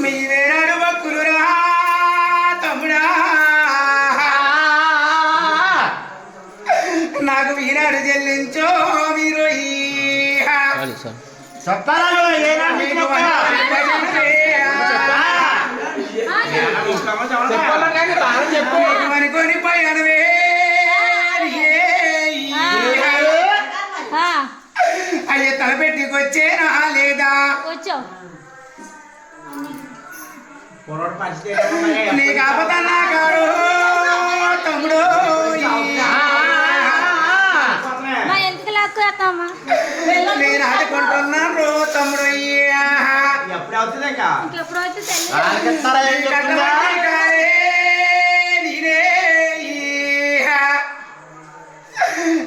మీరేనాడు భక్తులురా తమ్ముడా నాకు ఈనాడు చెల్లించో మీరు అనుకొని పోయానువే అయ్యే తలపెట్టికొచ్చేనా లేదా నీకు ఆపదన్నా గారు తమ్ముడు నేను ఆడుకుంటున్నాను తమ్ముడు నేనే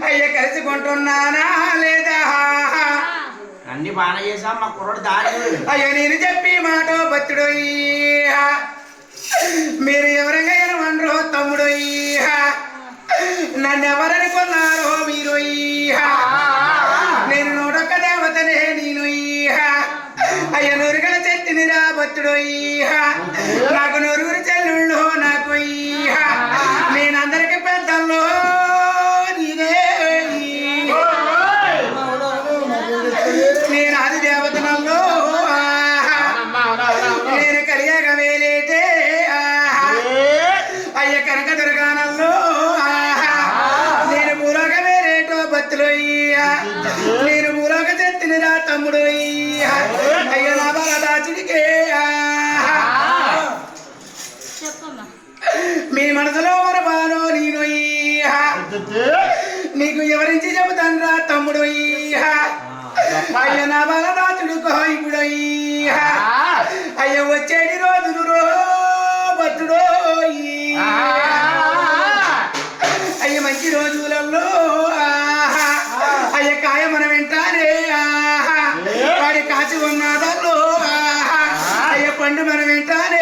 అయ్య కలుసుకుంటున్నానా లేదా అన్ని బాగా చేసాం మా కుర్రోడు దారి అయ్యో నేను చెప్పి మాట బతుడు మీరు ఎవరైనా ఏమనరో తమ్ముడు నన్ను ఎవరనుకున్నారో మీరు నేను నూడొక్క దేవతనే నేను అయ్య నూరుగల చెట్టుని రా బతుడు నాకు నూరుగురు చెల్లుళ్ళు నాకు నేను అందరికి పెద్దల్లో నేనే నేను ఆది దేవతనంలో నేను కలియాక వేలేటే అయ్య కనక దుర్గానంలో నేను మూలోక వేరేటో బతులు నేను మూలోక చెత్తిని రా తమ్ముడు అయ్యో నా బాగా దాచుడికే మీ మనసులో మరబాలో నేను నీకు ఎవరించి చెబుతాను రా తమ్ముడు అయ్య నా బాల రాతుడు ఇప్పుడు అయ్య వచ్చేటి రోజులు రో బతుడో అయ్య మంచి రోజులలో అయ్య కాయ మన వెంటానే వాడి కాచి ఉన్నదల్లో అయ్య పండు మన వెంటానే